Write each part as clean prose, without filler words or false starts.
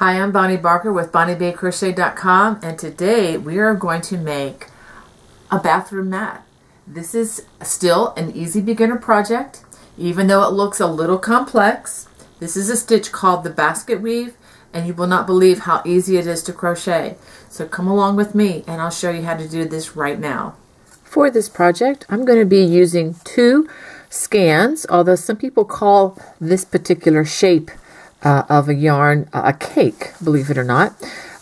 Hi, I'm Bonnie Barker with BonnieBayCrochet.com, and today we are going to make a bathroom mat. This is still an easy beginner project, even though it looks a little complex. This is a stitch called the Basketweave, and you will not believe how easy it is to crochet. So come along with me and I'll show you how to do this right now. For this project, I'm going to be using 2 scans, although some people call this particular shape of a yarn a cake, believe it or not.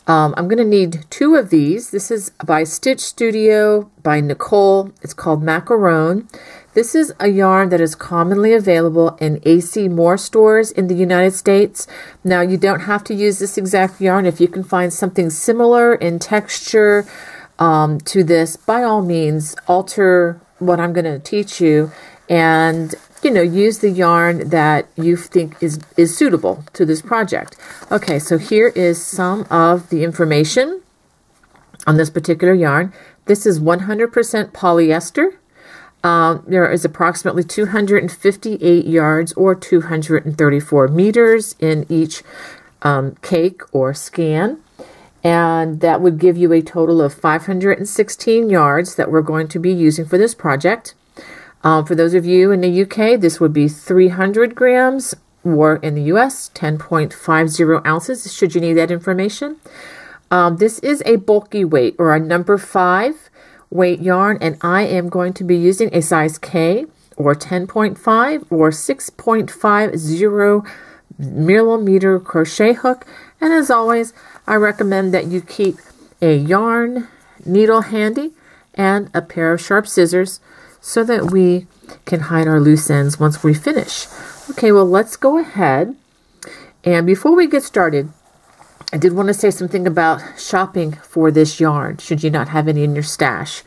I'm going to need 2 of these. This is by Stitch Studio by Nicole. It's called Macaron. This is a yarn that is commonly available in AC Moore stores in the United States. Now, you don't have to use this exact yarn. If you can find something similar in texture to this, by all means, alter what I'm going to teach you and use the yarn that you think is suitable to this project. Okay, so here is some of the information on this particular yarn. This is 100% polyester. There is approximately 258 yards or 234 meters in each cake or scan. And that would give you a total of 516 yards that we're going to be using for this project. For those of you in the UK, this would be 300 grams, or in the US, 10.50 ounces, should you need that information. This is a bulky weight, or a number 5 weight yarn, and I am going to be using a size K, or 10.5, or 6.50 millimeter crochet hook. And as always, I recommend that you keep a yarn needle handy and a pair of sharp scissors, so that we can hide our loose ends once we finish. Okay, well, let's go ahead. And before we get started, I did want to say something about shopping for this yarn, should you not have any in your stash.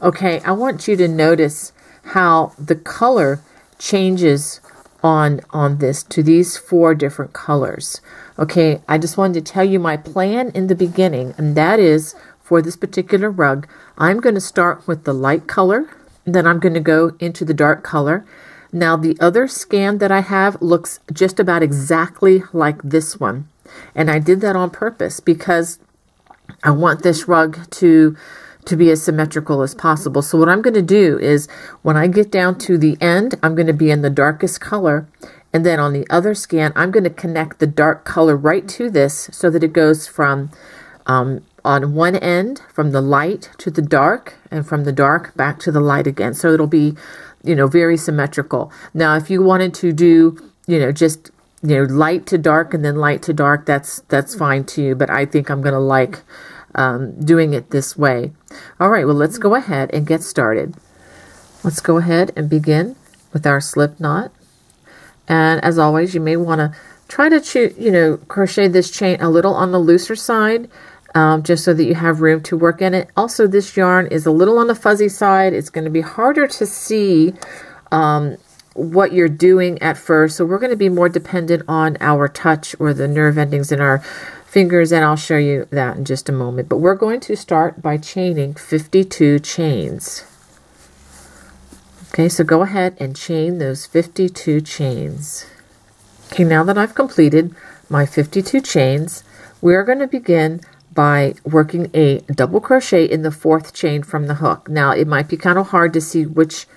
Okay, I want you to notice how the color changes on this to these 4 different colors. Okay, I just wanted to tell you my plan in the beginning, and that is, for this particular rug, I'm going to start with the light color. Then I'm going to go into the dark color. Now, the other scan that I have looks just about exactly like this one. And I did that on purpose because I want this rug to be as symmetrical as possible. So what I'm going to do is, when I get down to the end, I'm going to be in the darkest color. And then on the other scan, I'm going to connect the dark color right to this so that it goes from on one end, from the light to the dark, and from the dark back to the light again. So it'll be, very symmetrical. Now, if you wanted to do, just, light to dark and then light to dark, that's fine too. But I think I'm going to like doing it this way. All right, well, let's go ahead and get started. Let's go ahead and begin with our slip knot. And as always, you may want to try to, crochet this chain a little on the looser side, just so that you have room to work in it. Also, this yarn is a little on the fuzzy side. It's going to be harder to see what you're doing at first. So we're going to be more dependent on our touch or the nerve endings in our fingers, and I'll show you that in just a moment. But we're going to start by chaining 52 chains. Okay, so go ahead and chain those 52 chains. Okay, now that I've completed my 52 chains, we're going to begin by working a double crochet in the 4th chain from the hook. Now, it might be kind of hard to see which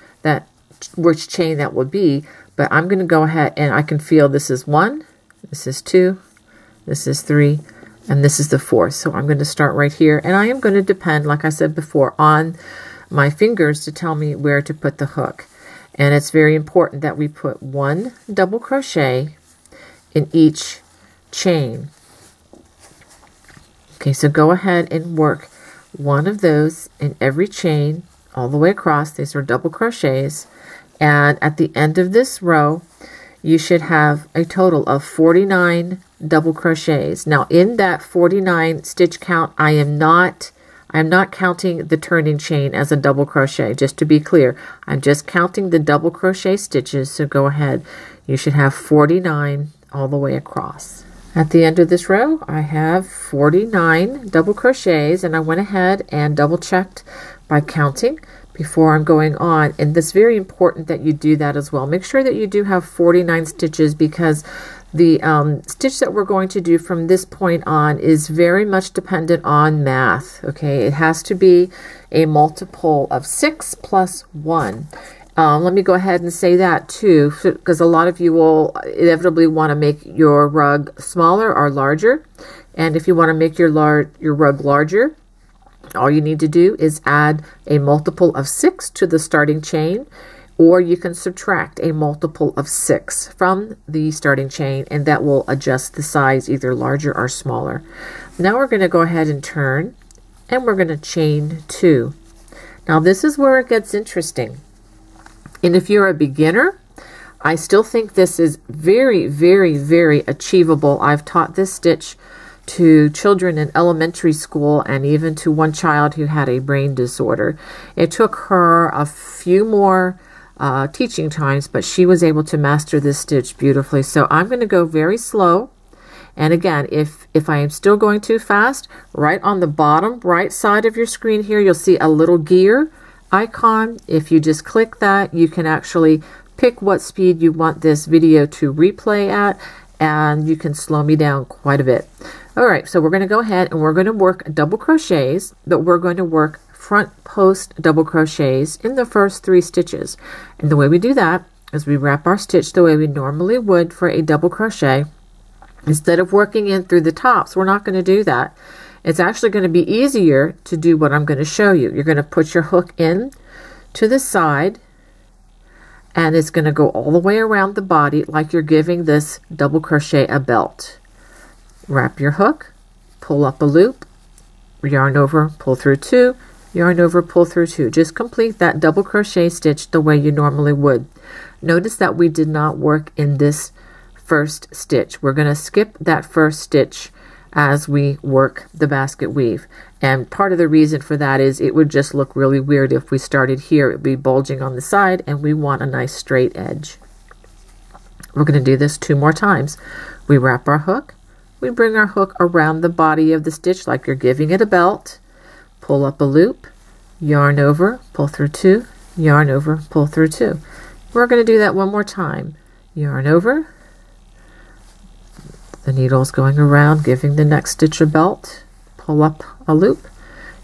chain that will be, but I'm going to go ahead and I can feel this is 1, this is 2, this is 3, and this is the 4th. So I'm going to start right here, and I am going to depend, like I said before, on my fingers to tell me where to put the hook. And it's very important that we put 1 double crochet in each chain. Okay, so go ahead and work 1 of those in every chain all the way across. These are double crochets. And at the end of this row, you should have a total of 49 double crochets. Now, in that 49 stitch count, I am not counting the turning chain as a double crochet, just to be clear. I'm just counting the double crochet stitches, so go ahead. You should have 49 all the way across. At the end of this row, I have 49 double crochets, and I went ahead and double checked by counting before I'm going on. And it's very important that you do that as well. Make sure that you do have 49 stitches, because The stitch that we're going to do from this point on is very much dependent on math. Okay, it has to be a multiple of 6 plus 1. Let me go ahead and say that too, because a lot of you will inevitably want to make your rug smaller or larger. And if you want to make your rug larger, all you need to do is add a multiple of 6 to the starting chain, or you can subtract a multiple of 6 from the starting chain, and that will adjust the size either larger or smaller. Now we're going to go ahead and turn, and we're going to chain 2. Now this is where it gets interesting. And if you're a beginner, I still think this is very, very, very achievable. I've taught this stitch to children in elementary school and even to one child who had a brain disorder. It took her a few more teaching times, but she was able to master this stitch beautifully. So I'm going to go very slow. And again, if I am still going too fast, right on the bottom right side of your screen here, you'll see a little gear icon. If you just click that, you can actually pick what speed you want this video to replay at, and you can slow me down quite a bit. All right, so we're going to go ahead and we're going to work double crochets, but we're going to work front post double crochets in the first 3 stitches. And the way we do that is we wrap our stitch the way we normally would for a double crochet. Instead of working in through the tops, we're not going to do that. It's actually going to be easier to do what I'm going to show you. You're going to put your hook in to the side, and it's going to go all the way around the body like you're giving this double crochet a belt. Wrap your hook, pull up a loop, yarn over, pull through 2, yarn over, pull through 2. Just complete that double crochet stitch the way you normally would. Notice that we did not work in this first stitch. We're going to skip that first stitch as we work the basket weave. And part of the reason for that is it would just look really weird if we started here. It would be bulging on the side, and we want a nice straight edge. We're going to do this 2 more times. We wrap our hook, we bring our hook around the body of the stitch like you're giving it a belt, pull up a loop, yarn over, pull through 2, yarn over, pull through 2. We're going to do that 1 more time. Yarn over, the needle is going around, giving the next stitch a belt, pull up a loop,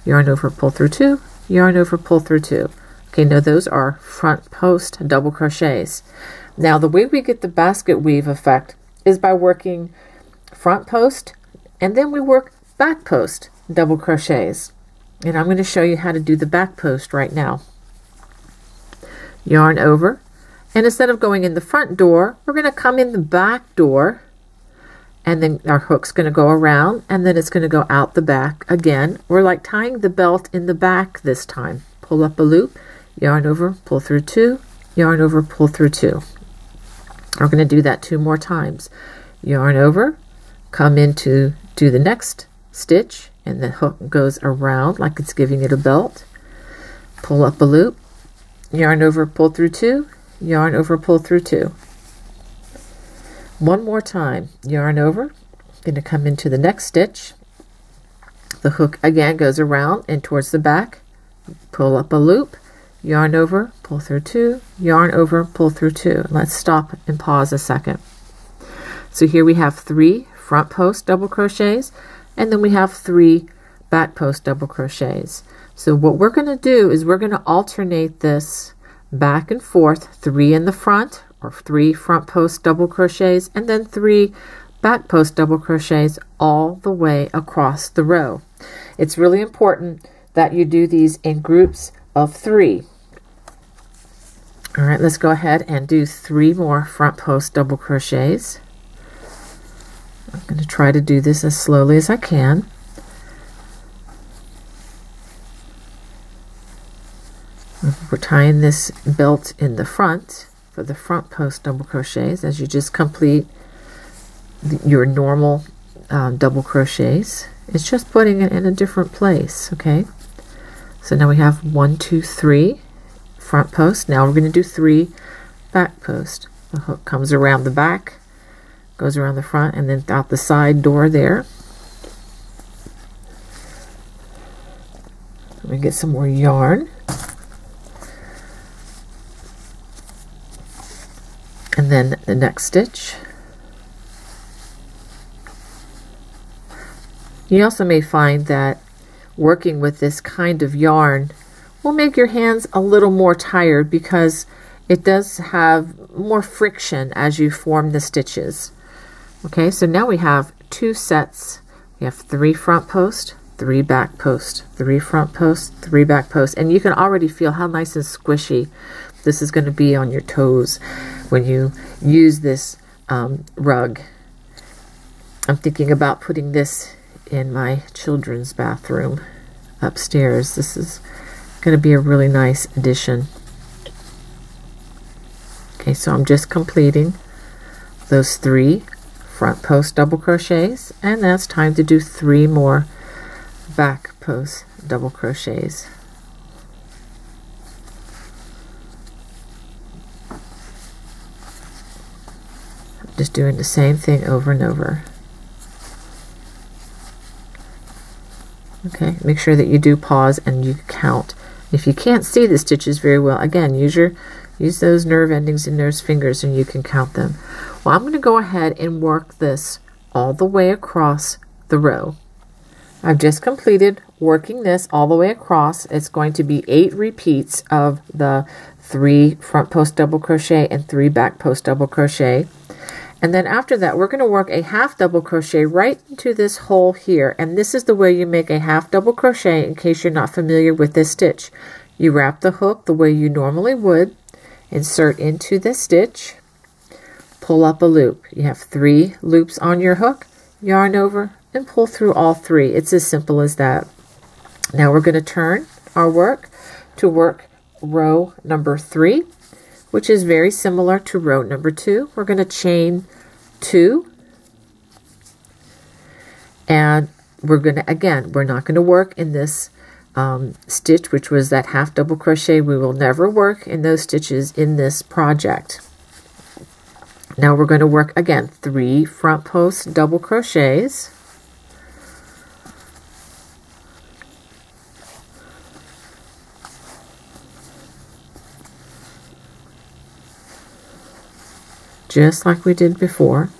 yarn over, pull through 2, yarn over, pull through 2. Okay, now those are front post double crochets. Now the way we get the basket weave effect is by working front post, and then we work back post double crochets. And I'm going to show you how to do the back post right now. Yarn over, and instead of going in the front door, we're going to come in the back door, and then our hook's going to go around, and then it's going to go out the back again. We're like tying the belt in the back this time. Pull up a loop, yarn over, pull through 2, yarn over, pull through 2. We're going to do that 2 more times. Yarn over, come into the next stitch, and the hook goes around like it's giving it a belt. Pull up a loop, yarn over, pull through 2, yarn over, pull through 2. 1 more time. Yarn over, going to come into the next stitch. The hook again goes around and towards the back. Pull up a loop, yarn over, pull through 2, yarn over, pull through 2. Let's stop and pause a second. So here we have 3 front post double crochets, and then we have 3 back post double crochets. So what we're going to do is we're going to alternate this back and forth, 3 in the front, or 3 front post double crochets, and then 3 back post double crochets all the way across the row. It's really important that you do these in groups of 3. All right, let's go ahead and do 3 more front post double crochets. I'm going to try to do this as slowly as I can. We're tying this belt in the front for the front post double crochets as you just complete your normal double crochets. It's just putting it in a different place. Okay, so now we have 1, 2, 3 front post. Now we're going to do 3 back post. The hook comes around the back, goes around the front, and then out the side door there. We get some more yarn. And then the next stitch, You also may find that working with this kind of yarn will make your hands a little more tired because it does have more friction as you form the stitches. Okay, so now we have 2 sets. We have 3 front post, 3 back post, 3 front post, 3 back post, and you can already feel how nice and squishy this is going to be on your toes when you use this rug. I'm thinking about putting this in my children's bathroom upstairs. This is going to be a really nice addition. Okay, so I'm just completing those 3 front post double crochets, and that's time to do 3 more back post double crochets. Just doing the same thing over and over. Okay, make sure that you do pause and you count. If you can't see the stitches very well, again, use those nerve endings in those fingers and you can count them. Well, I'm going to go ahead and work this all the way across the row. I've just completed working this all the way across. It's going to be 8 repeats of the 3 front post double crochet and 3 back post double crochet. And then after that, we're going to work a half double crochet right into this hole here. And this is the way you make a half double crochet in case you're not familiar with this stitch. You wrap the hook the way you normally would, insert into the stitch, pull up a loop. You have 3 loops on your hook, yarn over, and pull through all 3. It's as simple as that. Now we're going to turn our work to work row number 3, which is very similar to row number 2. We're going to chain 2, and we're going to, again, we're not going to work in this stitch, which was that half double crochet. We will never work in those stitches in this project. Now we're going to work again 3 front post double crochets, just like we did before,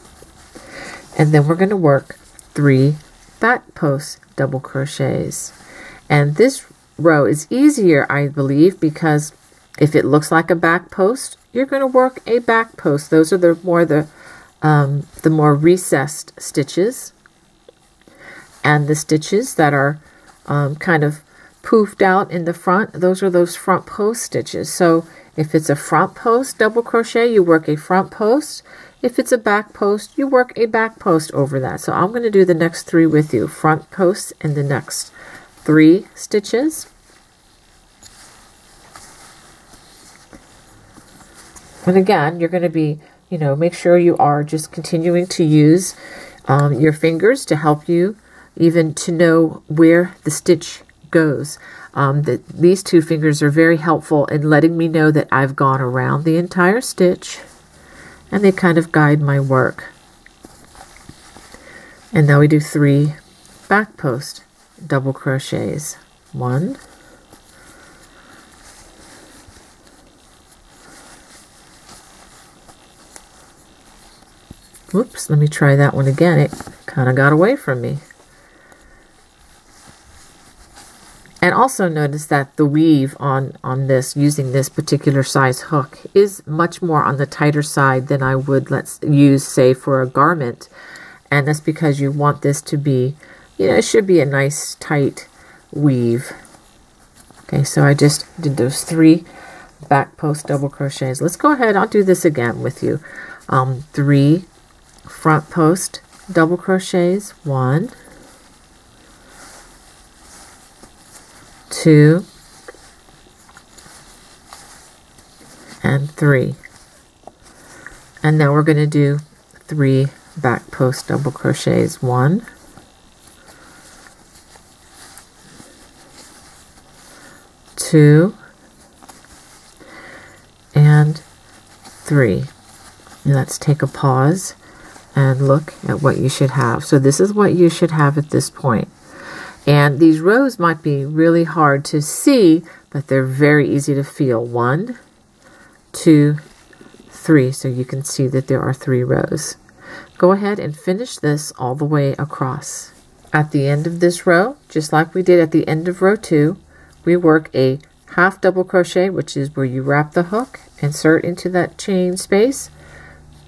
and then we're going to work 3 back post double crochets. And this row is easier, I believe, because if it looks like a back post, you're going to work a back post. Those are the more recessed stitches, and the stitches that are kind of poofed out in the front, those are those front post stitches. So if it's a front post double crochet, you work a front post. If it's a back post, you work a back post over that. So I'm going to do the next 3 with you. Front post in the next 3 stitches. And again, you're going to be, make sure you are just continuing to use your fingers to help you even to know where the stitch goes. These 2 fingers are very helpful in letting me know that I've gone around the entire stitch, and they kind of guide my work. And now we do 3 back post double crochets. 1, 2, whoops, let me try that one again. It kind of got away from me. And also notice that the weave on this, using this particular size hook, is much more on the tighter side than I would use, say, for a garment. And that's because you want this to be, it should be a nice tight weave. Okay, so I just did those 3 back post double crochets. Let's go ahead, I'll do this again with you. 3 front post double crochets. 1, 2, and 3. And now we're going to do 3 back post double crochets. 1, 2, and 3. And let's take a pause and look at what you should have. So this is what you should have at this point. And these rows might be really hard to see, but they're very easy to feel. 1, 2, 3. So you can see that there are 3 rows. Go ahead and finish this all the way across. at the end of this row, just like we did at the end of row 2, we work a half double crochet, which is where you wrap the hook, insert into that chain space,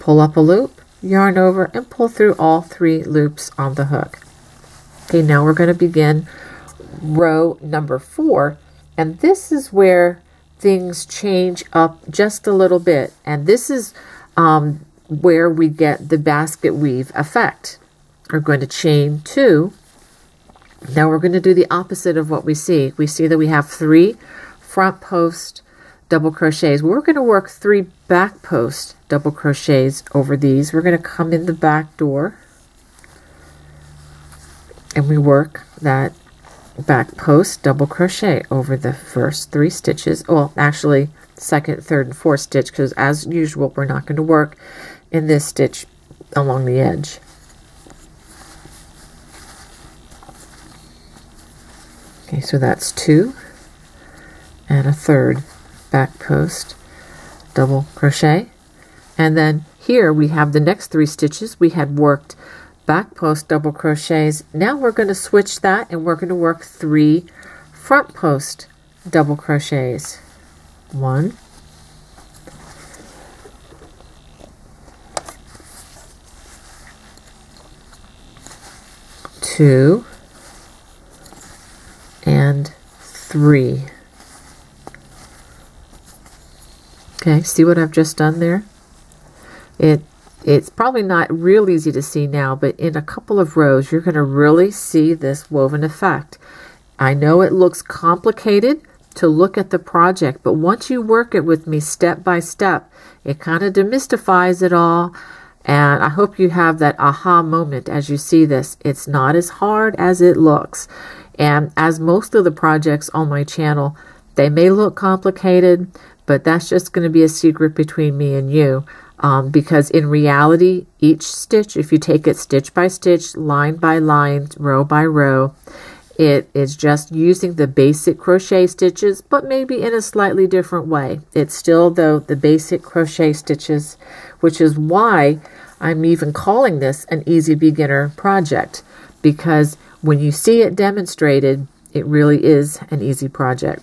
pull up a loop, yarn over, and pull through all 3 loops on the hook. Okay, now we're going to begin row number 4, and this is where things change up just a little bit, and this is where we get the basket weave effect. We're going to chain 2. Now we're going to do the opposite of what we see. We see that we have 3 front post double crochets. We're going to work 3 back post double crochets over these. We're going to come in the back door and we work that back post double crochet over the first 3 stitches. Well, actually second, third, and fourth stitch, because as usual we're not going to work in this stitch along the edge. Okay, so that's 2 and a third back post double crochet, and then here we have the next 3 stitches. We had worked back post double crochets. Now we're going to switch that and we're going to work 3 front post double crochets. 1, 2, and 3. Okay, see what I've just done there? It's probably not real easy to see now, but in a couple of rows you're going to really see this woven effect. I know it looks complicated to look at the project, but once you work it with me step by step, it kind of demystifies it all, and I hope you have that aha moment as you see this. It's not as hard as it looks, and as most of the projects on my channel, they may look complicated, but that's just going to be a secret between me and you. Because in reality, each stitch, if you take it stitch by stitch, line by line, row by row, it is just using the basic crochet stitches, but maybe in a slightly different way. It's still, though, the basic crochet stitches, which is why I'm even calling this an easy beginner project, because when you see it demonstrated, it really is an easy project.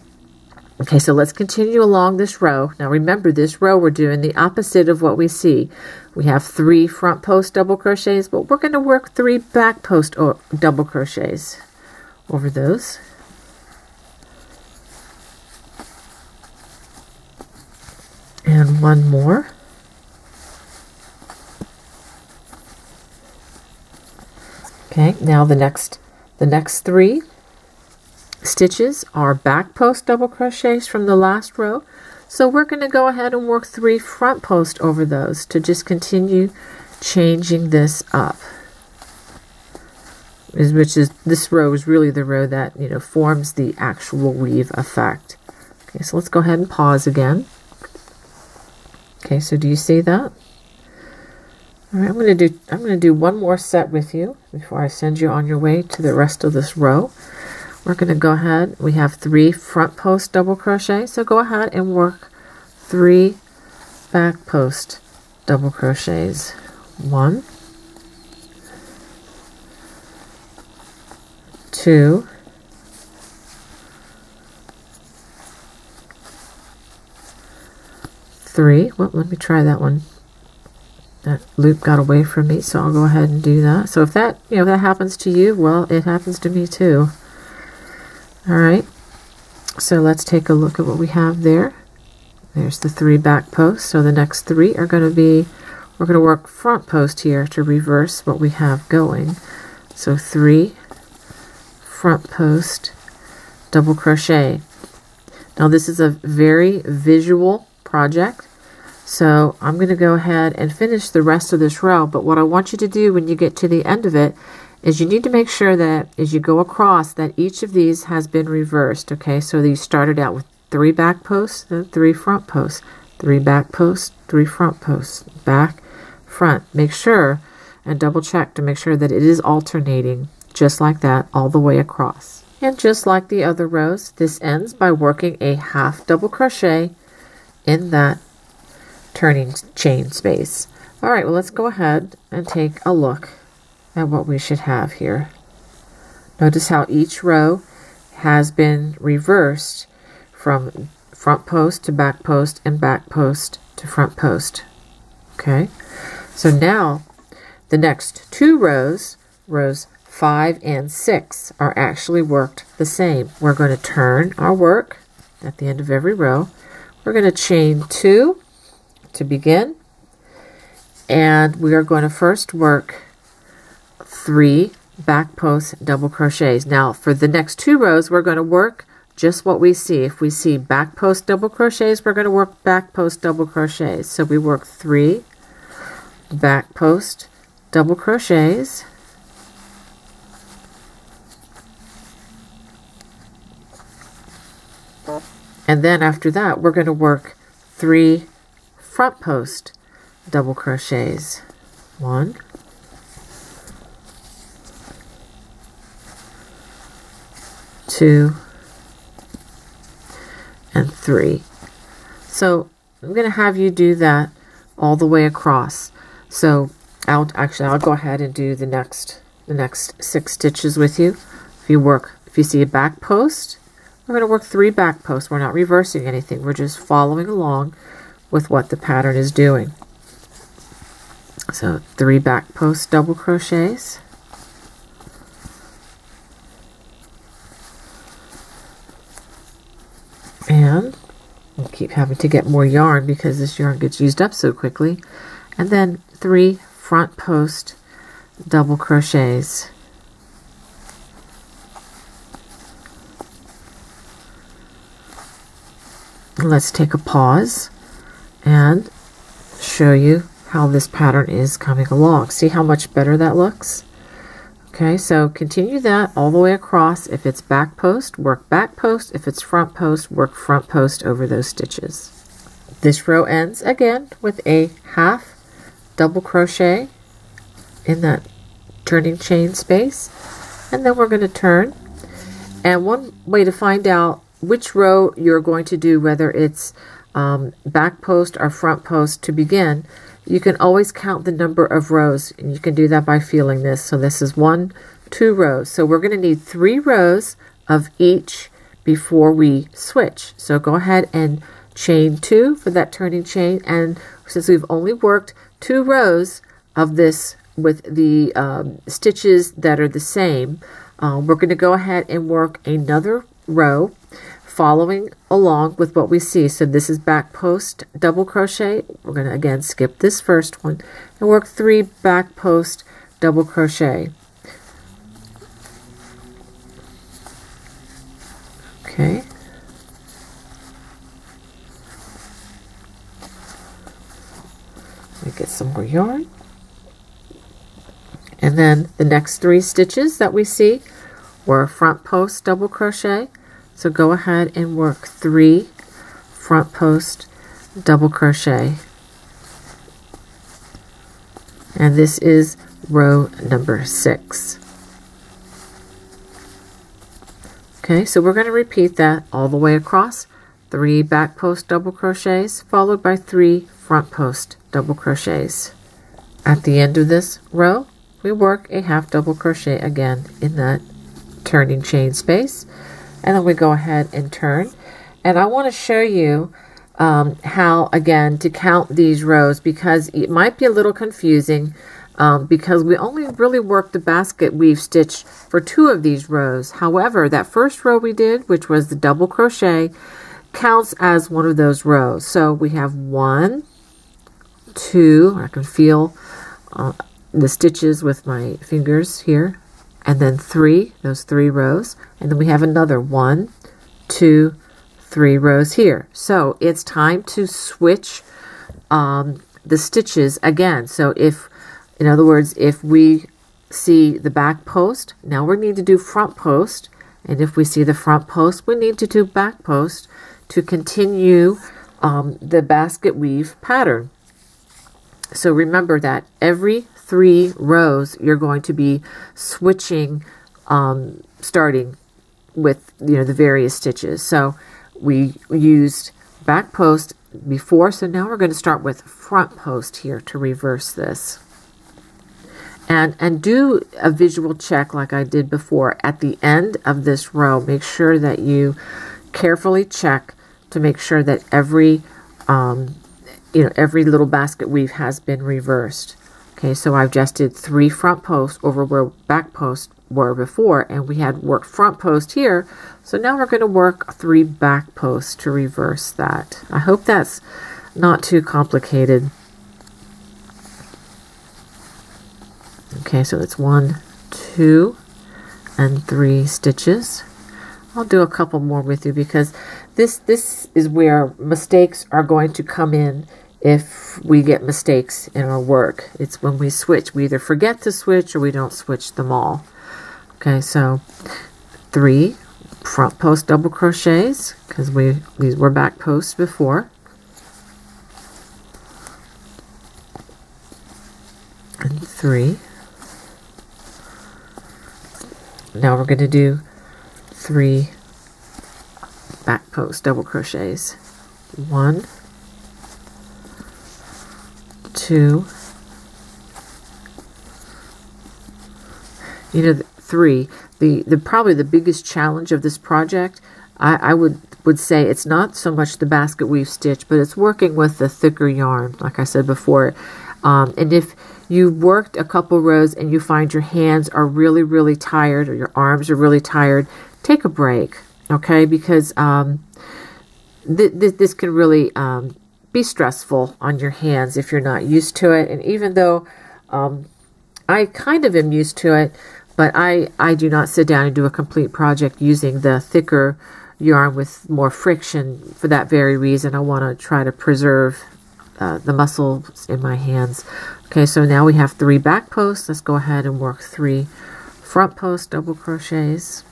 Okay, so let's continue along this row. Now remember, this row we're doing the opposite of what we see. We have 3 front post double crochets, but we're going to work 3 back post double crochets over those. And 1 more. Okay, now the next 3 stitches are back post double crochets from the last row, so we're going to go ahead and work 3 front post over those to just continue changing this up, which is, this row is really the row that, you know, forms the actual weave effect. Okay, so let's go ahead and pause again. Okay, so do you see that? All right, I'm going to do 1 more set with you before I send you on your way to the rest of this row. We're going to go ahead, we have 3 front post double crochet, so go ahead and work 3 back post double crochets. 1, 2, 3. Well, let me try that one. That loop got away from me, so I'll go ahead and do that. So if that, you know, that happens to you, well, it happens to me too. All right, so let's take a look at what we have there. There's the 3 back posts. So the next 3 are going to be, we're going to work front post here to reverse what we have going. So 3 front post double crochet. Now this is a very visual project, so I'm going to go ahead and finish the rest of this row, but what I want you to do when you get to the end of it is you need to make sure that as you go across that each of these has been reversed. Okay, so you started out with 3 back posts, then 3 front posts, 3 back posts, 3 front posts, back, front. Make sure and double check to make sure that it is alternating just like that all the way across. And just like the other rows, this ends by working a half double crochet in that turning chain space. All right, well, let's go ahead and take a look at what we should have here. Notice how each row has been reversed from front post to back post and back post to front post. Okay, so now the next two rows, rows 5 and 6, are actually worked the same. We're going to turn our work at the end of every row. We're going to chain 2 to begin, and we are going to first work 3 back post double crochets. Now for the next two rows, we're going to work just what we see. If we see back post double crochets, we're going to work back post double crochets. So we work 3 back post double crochets, and then after that we're going to work 3 front post double crochets. 1, 2, and 3. So I'm going to have you do that all the way across. So I'll go ahead and do the next 6 stitches with you. If you see a back post, we're going to work 3 back posts. We're not reversing anything. We're just following along with what the pattern is doing. So 3 back post double crochets, and we'll keep having to get more yarn because this yarn gets used up so quickly, and then 3 front post double crochets. Let's take a pause and show you how this pattern is coming along. See how much better that looks? Okay, so continue that all the way across. If it's back post, work back post. If it's front post, work front post over those stitches. This row ends again with a half double crochet in that turning chain space, and then we're going to turn. And one way to find out which row you're going to do, whether it's back post or front post to begin, you can always count the number of rows, and you can do that by feeling this. So this is 1, 2 rows. So we're going to need 3 rows of each before we switch. So go ahead and chain 2 for that turning chain, and since we've only worked 2 rows of this with the stitches that are the same, we're going to go ahead and work another row following along with what we see. So this is back post double crochet. We're going to again skip this first one and work 3 back post double crochet. Okay. Let me get some more yarn. And then the next 3 stitches that we see were front post double crochet. So go ahead and work 3 front post double crochet. And this is row number 6. Okay, so we're going to repeat that all the way across. 3 back post double crochets followed by 3 front post double crochets. At the end of this row, we work a half double crochet again in that turning chain space, and then we go ahead and turn. And I want to show you how again to count these rows, because it might be a little confusing because we only really worked the basket weave stitch for 2 of these rows. However, that first row we did, which was the double crochet, counts as one of those rows. So we have 1, 2, I can feel the stitches with my fingers here, and then 3, those 3 rows, and then we have another 1, 2, 3 rows here. So it's time to switch the stitches again. So if, in other words, if we see the back post, now we need to do front post, and if we see the front post, we need to do back post to continue the basket weave pattern. So remember that every 3 rows you're going to be switching, starting with the various stitches. So we used back post before, so now we're going to start with front post here to reverse this. And do a visual check like I did before. At the end of this row, make sure that you carefully check to make sure that every every little basket weave has been reversed. Okay, so I've just did 3 front posts over where back posts were before, and we had worked front post here. So now we're going to work 3 back posts to reverse that. I hope that's not too complicated. Okay, so it's 1, 2, and 3 stitches. I'll do a couple more with you because this is where mistakes are going to come in if we get mistakes in our work. It's when we switch. We either forget to switch or we don't switch them all. Okay, so 3 front post double crochets because these were back posts before. And 3. Now we're going to do 3 back post double crochets. 1, 2, 3. The probably the biggest challenge of this project, I would say it's not so much the basket weave stitch, but it's working with the thicker yarn, like I said before. And if you've worked a couple rows and you find your hands are really tired or your arms are really tired, take a break, okay? Because this can really be stressful on your hands if you're not used to it. And even though I kind of am used to it, but I do not sit down and do a complete project using the thicker yarn with more friction for that very reason. I want to try to preserve the muscles in my hands. Okay, so now we have 3 back posts. Let's go ahead and work 3 front post double crochets.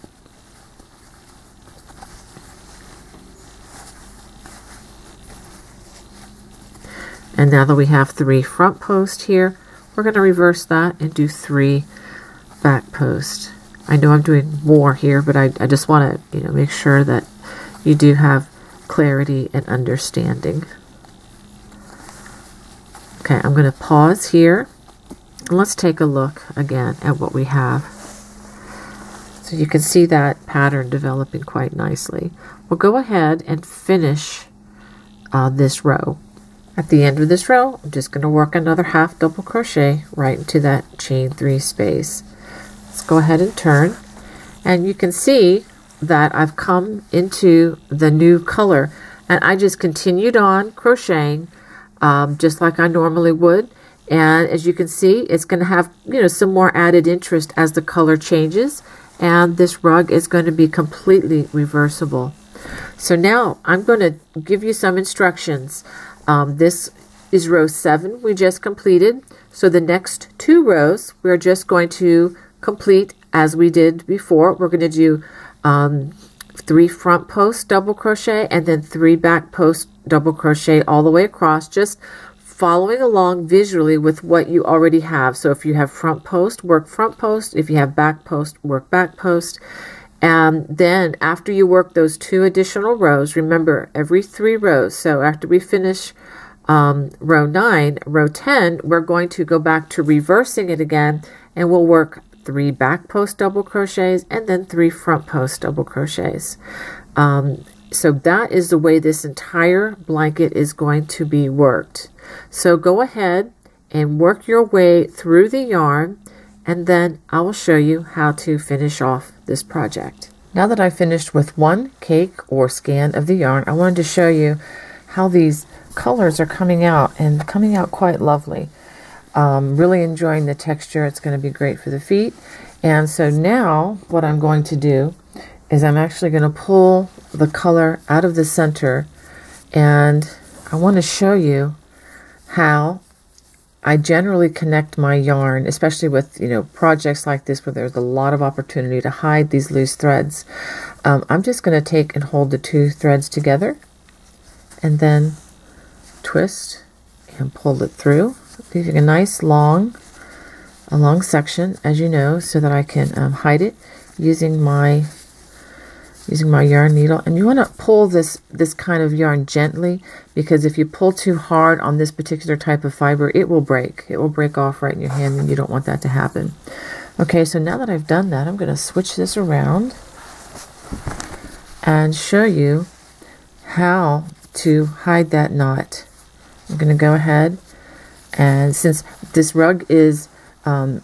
And now that we have 3 front posts here, we're going to reverse that and do 3 back posts. I know I'm doing more here, but I just want to make sure that you do have clarity and understanding. Okay, I'm going to pause here. And let's take a look again at what we have. So you can see that pattern developing quite nicely. We'll go ahead and finish this row. At the end of this row, I'm just going to work another half double crochet right into that chain 3 space. Let's go ahead and turn. And you can see that I've come into the new color. And I just continued on crocheting just like I normally would. And as you can see, it's going to have some more added interest as the color changes. And this rug is going to be completely reversible. So now I'm going to give you some instructions. This is row 7 we just completed. So the next 2 rows we're just going to complete as we did before. We're going to do 3 front post double crochet and then 3 back post double crochet all the way across, just following along visually with what you already have. So if you have front post, work front post. If you have back post, work back post. And then after you work those 2 additional rows, remember every 3 rows. So after we finish row 9, row 10, we're going to go back to reversing it again, and we'll work 3 back post double crochets and then 3 front post double crochets. So that is the way this entire blanket is going to be worked. So go ahead and work your way through the yarn, and then I will show you how to finish off this project. Now that I've finished with 1 cake or scan of the yarn, I wanted to show you how these colors are coming out, and coming out quite lovely. Really enjoying the texture. It's going to be great for the feet. And so now what I'm going to do is I'm actually going to pull the color out of the center, and I want to show you how I generally connect my yarn, especially with projects like this where there's a lot of opportunity to hide these loose threads. I'm just going to take and hold the 2 threads together and then twist and pull it through, leaving a nice long section, as you know, so that I can hide it using my using my yarn needle. And you want to pull this kind of yarn gently, because if you pull too hard on this particular type of fiber, it will break. It will break off right in your hand, and you don't want that to happen. Okay, so now that I've done that, I'm going to switch this around and show you how to hide that knot. I'm going to go ahead, and since this rug is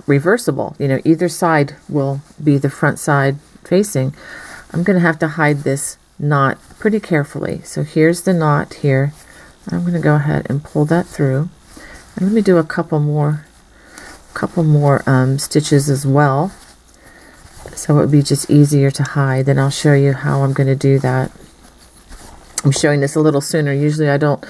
reversible, you know, either side will be the front side facing, I'm going to have to hide this knot pretty carefully. So here's the knot here. I'm going to go ahead and pull that through, and let me do a couple more stitches as well, so it would be just easier to hide. Then I'll show you how I'm going to do that. I'm showing this a little sooner. Usually I don't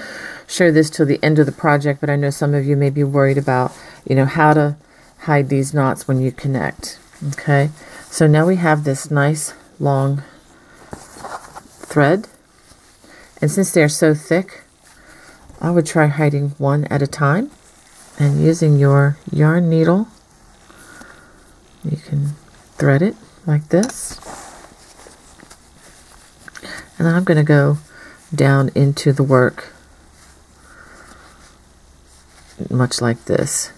show this till the end of the project, but I know some of you may be worried about, you know, how to hide these knots when you connect. Okay, so now we have this nice long thread, and since they're so thick, I would try hiding one at a time, and using your yarn needle, you can thread it like this, and then I'm going to go down into the work much like this.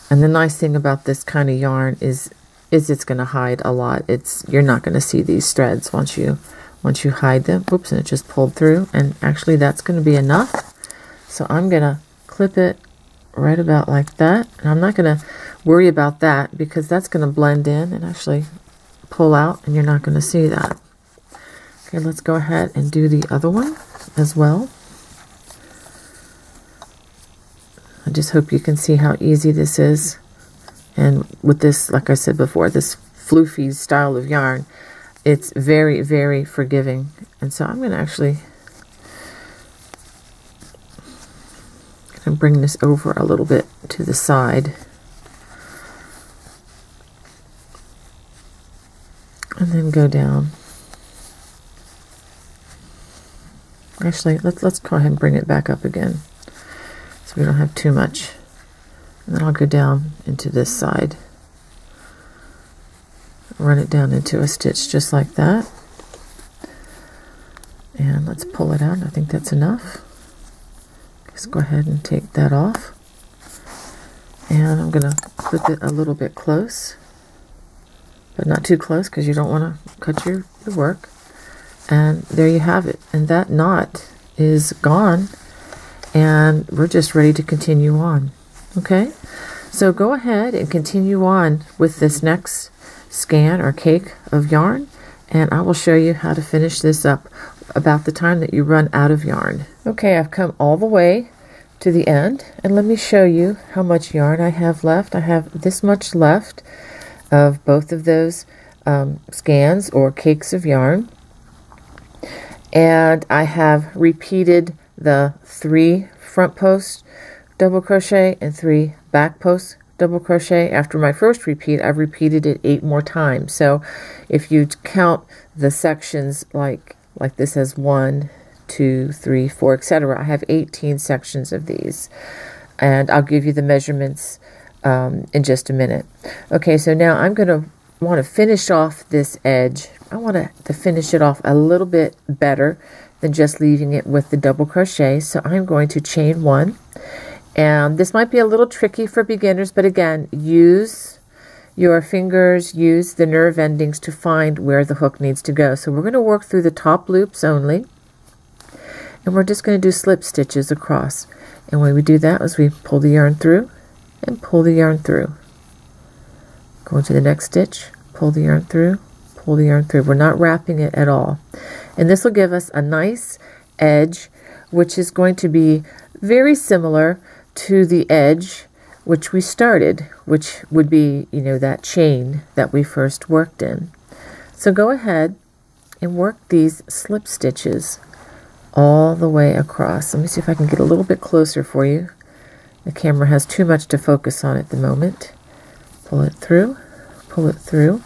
And the nice thing about this kind of yarn is it's going to hide a lot. You're not going to see these threads once you hide them. Oops, and it just pulled through, and actually that's going to be enough. So I'm going to clip it right about like that, and I'm not going to worry about that because that's going to blend in and actually pull out, and you're not going to see that. Okay, let's go ahead and do the other one as well. I just hope you can see how easy this is. And with this, like I said before, this floofy style of yarn, it's very, very forgiving. And so I'm going to actually bring this over a little bit to the side. And then go down. Actually, let's go ahead and bring it back up again, so we don't have too much. And then I'll go down into this side, run it down into a stitch just like that, and let's pull it out. I think that's enough. Just go ahead and take that off, and I'm going to clip it a little bit close, but not too close because you don't want to cut your work. And there you have it, and that knot is gone, and we're just ready to continue on. Okay, so go ahead and continue on with this next scan or cake of yarn, and I will show you how to finish this up about the time that you run out of yarn. Okay, I've come all the way to the end, and let me show you how much yarn I have left. I have this much left of both of those scans or cakes of yarn, and I have repeated the 3 front post double crochet and 3 back post double crochet. After my first repeat, I've repeated it 8 more times. So if you count the sections like this as 1, 2, 3, 4, etc., I have 18 sections of these, and I'll give you the measurements in just a minute. Okay, so now I'm going to want to finish off this edge. I want to finish it off a little bit better than just leaving it with the double crochet. So I'm going to chain 1, and this might be a little tricky for beginners, but again, use your fingers, use the nerve endings to find where the hook needs to go. So we're going to work through the top loops only, and we're just going to do slip stitches across. And when we do that is we pull the yarn through and pull the yarn through. Go into the next stitch, pull the yarn through, pull the yarn through. We're not wrapping it at all. And this will give us a nice edge, which is going to be very similar to the edge which we started, which would be, you know, that chain that we first worked in. So go ahead and work these slip stitches all the way across. Let me see if I can get a little bit closer for you. The camera has too much to focus on at the moment. Pull it through, pull it through.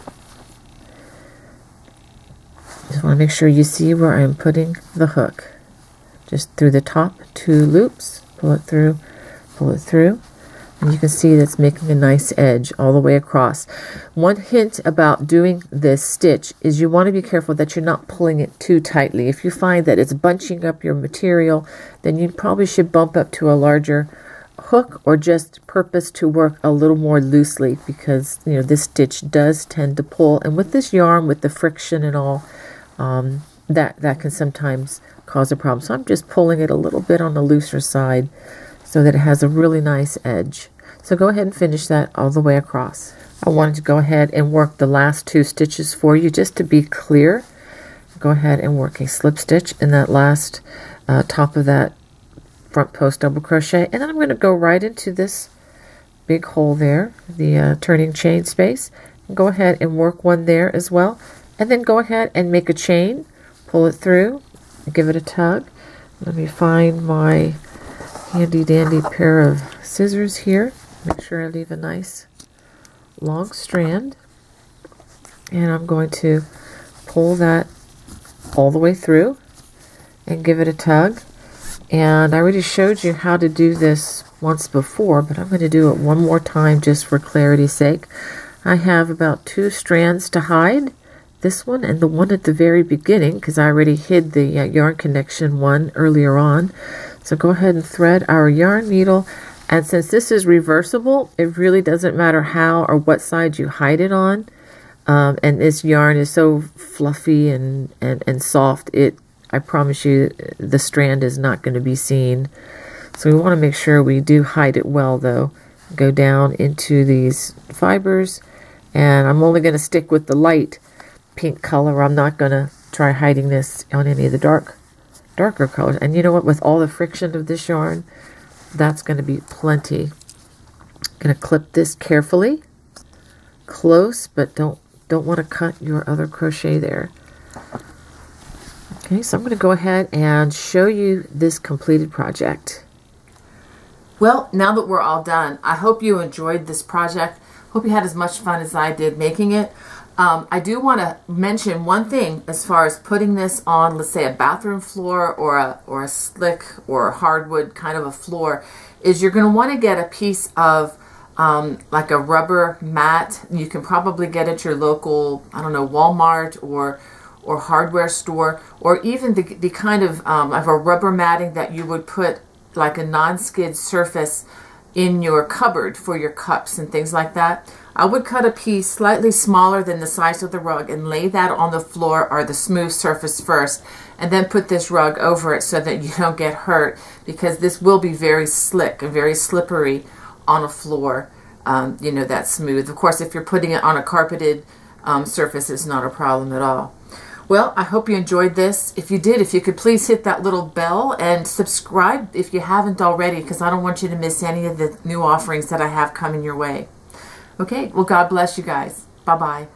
Just want to make sure you see where I'm putting the hook. Just through the top 2 loops, pull it through, And you can see that's making a nice edge all the way across. One hint about doing this stitch is you want to be careful that you're not pulling it too tightly. If you find that it's bunching up your material, then you probably should bump up to a larger hook or just purpose to work a little more loosely, because this stitch does tend to pull. And with this yarn, with the friction and all, that can sometimes cause a problem. So I'm just pulling it a little bit on the looser side so that it has a really nice edge. So go ahead and finish that all the way across. I wanted to go ahead and work the last 2 stitches for you just to be clear. Go ahead and work a slip stitch in that last top of that front post double crochet, and then I'm going to go right into this big hole there, the turning chain space. Go ahead and work one there as well, and then go ahead and make a chain, pull it through, give it a tug. Let me find my handy dandy pair of scissors here. Make sure I leave a nice long strand, and I'm going to pull that all the way through and give it a tug. And I already showed you how to do this once before, but I'm going to do it one more time just for clarity's sake. I have about 2 strands to hide, this one and the one at the very beginning, because I already hid the yarn connection one earlier on. So go ahead and thread our yarn needle, and since this is reversible, it really doesn't matter how or what side you hide it on. And this yarn is so fluffy and soft, I promise you the strand is not going to be seen. So we want to make sure we do hide it well though. Go down into these fibers, and I'm only going to stick with the light pink color. I'm not going to try hiding this on any of the darker colors. And you know what, with all the friction of this yarn, that's going to be plenty. I'm going to clip this carefully, close, but don't want to cut your other crochet there. Okay, so I'm going to go ahead and show you this completed project. Well, now that we're all done, I hope you enjoyed this project. Hope you had as much fun as I did making it. I do want to mention one thing as far as putting this on, let's say, a bathroom floor or a slick or hardwood kind of a floor, is you're going to want to get a piece of like a rubber mat. You can probably get at your local, I don't know, Walmart or hardware store, or even the kind of a rubber matting that you would put like a non-skid surface in your cupboard for your cups and things like that. I would cut a piece slightly smaller than the size of the rug and lay that on the floor or the smooth surface first, and then put this rug over it so that you don't get hurt, because this will be very slick and very slippery on a floor, that's smooth. Of course, if you're putting it on a carpeted surface, it's not a problem at all. Well, I hope you enjoyed this. If you did, if you could please hit that little bell and subscribe if you haven't already, because I don't want you to miss any of the new offerings that I have coming your way. Okay, well, God bless you guys. Bye-bye.